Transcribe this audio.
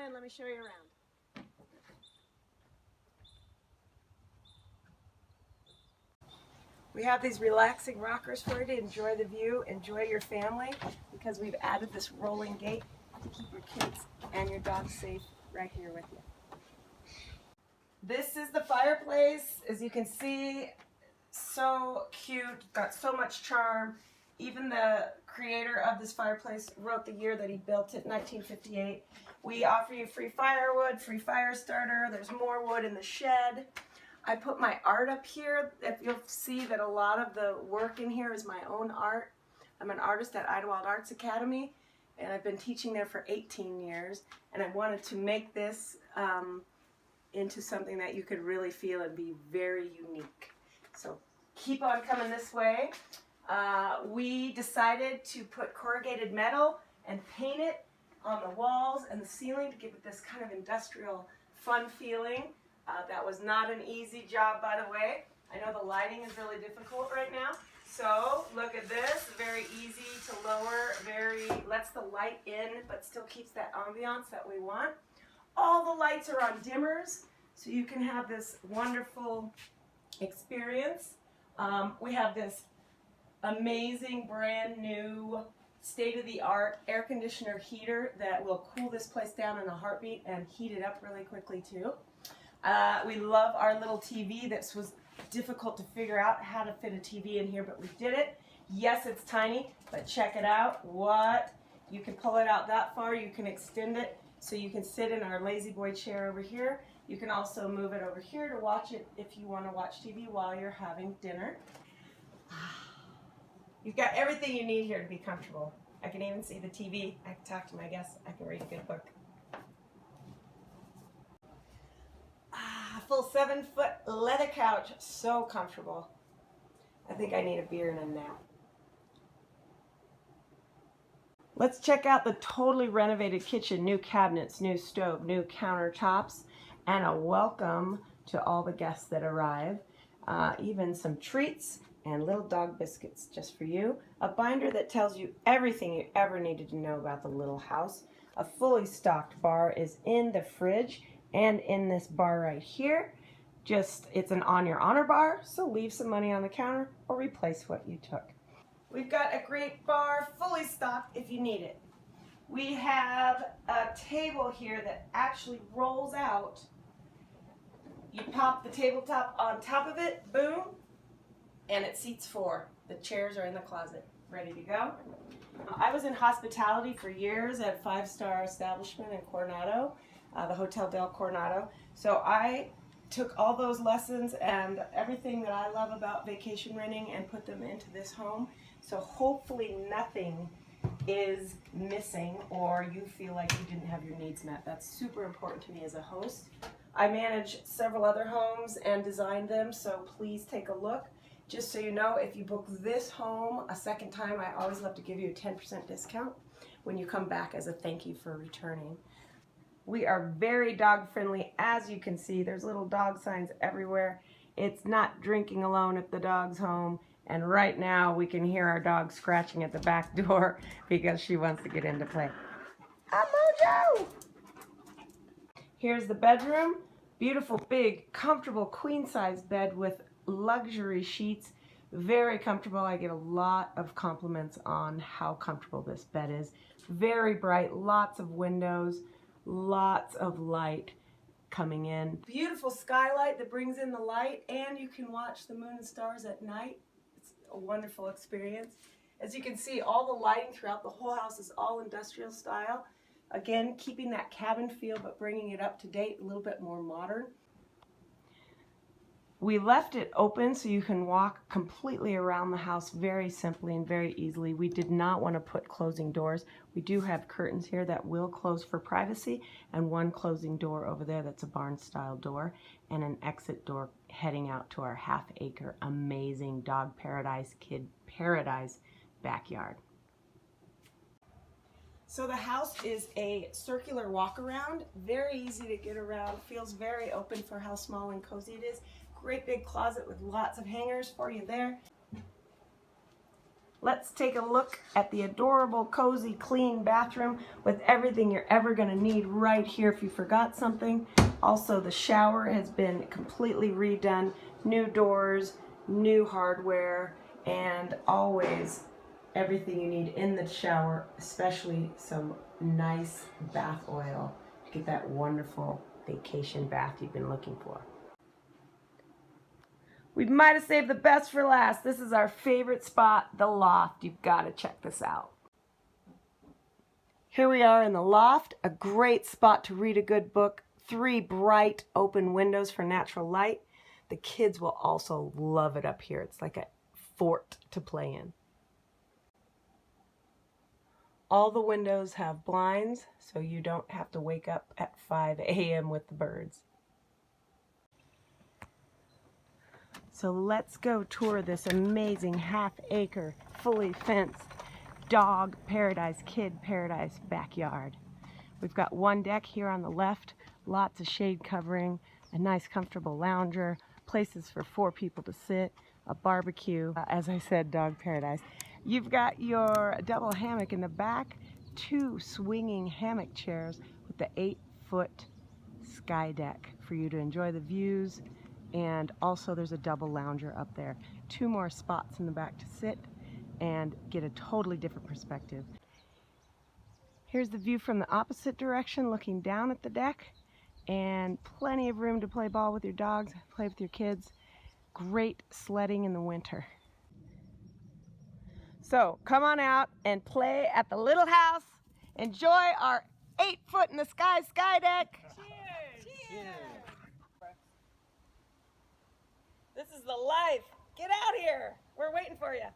in, let me show you around. We have these relaxing rockers for you to enjoy the view, enjoy your family, because we've added this rolling gate to keep your kids and your dogs safe right here with you. This is the fireplace. As you can see, so cute, got so much charm. Even the creator of this fireplace wrote the year that he built it, 1958. We offer you free firewood, free fire starter. There's more wood in the shed. I put my art up here. If you'll see that a lot of the work in here is my own art. I'm an artist at Idyllwild Arts Academy, and I've been teaching there for 18 years. And I wanted to make this into something that you could really feel and be very unique. So keep on coming this way. We decided to put corrugated metal and paint it on the walls and the ceiling to give it this kind of industrial fun feeling. That was not an easy job, by the way. I know the lighting is really difficult right now. So look at this, very easy to lower, lets the light in but still keeps that ambiance that we want. All the lights are on dimmers, so you can have this wonderful experience. We have this amazing brand new state-of-the-art air conditioner heater that will cool this place down in a heartbeat and heat it up really quickly too. We love our little TV. This was difficult to figure out how to fit a TV in here, but we did it. Yes, it's tiny, but check it out. What? You can pull it out that far. You can extend it so you can sit in our lazy boy chair over here. You can also move it over here to watch it if you want to watch TV while you're having dinner. You've got everything you need here to be comfortable. I can even see the TV. I can talk to my guests. I can read a good book. Full 7-foot leather couch, so comfortable. I think I need a beer and a nap. Let's check out the totally renovated kitchen, new cabinets, new stove, new countertops, and a welcome to all the guests that arrive. Even some treats and little dog biscuits just for you. A binder that tells you everything you ever needed to know about the little house. A fully stocked bar is in the fridge and in this bar right here. It's an on your honor bar, so leave some money on the counter or replace what you took. We've got a great bar fully stocked if you need it. We have a table here that actually rolls out. You pop the tabletop on top of it, boom, and it seats 4. The chairs are in the closet, ready to go. I was in hospitality for years at a 5-star establishment in Coronado, the Hotel del Coronado. So I took all those lessons and everything that I love about vacation renting and put them into this home. So hopefully nothing is missing or you feel like you didn't have your needs met. That's super important to me as a host. I manage several other homes and design them, so please take a look. Just so you know, if you book this home a second time, I always love to give you a 10% discount when you come back as a thank you for returning. We are very dog friendly, as you can see. There's little dog signs everywhere. It's not drinking alone if the dog's home. And right now we can hear our dog scratching at the back door because she wants to get into play. Mojo! Here's the bedroom. Beautiful, big, comfortable queen-size bed with luxury sheets. Very comfortable. I get a lot of compliments on how comfortable this bed is. Very bright, lots of windows, lots of light coming in. Beautiful skylight that brings in the light, and you can watch the moon and stars at night. It's a wonderful experience. As you can see, all the lighting throughout the whole house is all industrial style. Again, keeping that cabin feel but bringing it up to date, a little bit more modern. We left it open so you can walk completely around the house very simply and very easily. We did not want to put closing doors. We do have curtains here that will close for privacy, and one closing door over there that's a barn-style door, and an exit door heading out to our half-acre amazing dog paradise, kid paradise backyard. So the house is a circular walk-around, very easy to get around, feels very open for how small and cozy it is. Great big closet with lots of hangers for you there. let's take a look at the adorable, cozy, clean bathroom with everything you're ever going to need right here if you forgot something. Also, the shower has been completely redone. New doors, new hardware, and always everything you need in the shower, especially some nice bath oil to get that wonderful vacation bath you've been looking for. We might have saved the best for last. This is our favorite spot, the loft. You've got to check this out. Here we are in the loft, a great spot to read a good book. 3 bright open windows for natural light. The kids will also love it up here. It's like a fort to play in. All the windows have blinds, so you don't have to wake up at 5 a.m. with the birds. So let's go tour this amazing half-acre, fully fenced dog paradise, kid paradise backyard. We've got one deck here on the left, lots of shade covering, a nice comfortable lounger, places for 4 people to sit, a barbecue, as I said, dog paradise. You've got your double hammock in the back, 2 swinging hammock chairs with the 8-foot sky deck for you to enjoy the views, and also there's a double lounger up there. 2 more spots in the back to sit and get a totally different perspective. Here's the view from the opposite direction, looking down at the deck, and plenty of room to play ball with your dogs, play with your kids. Great sledding in the winter. So come on out and play at the little house. Enjoy our 8-foot in the sky deck. Cheers! Cheers! This is the life. Get out here. We're waiting for you.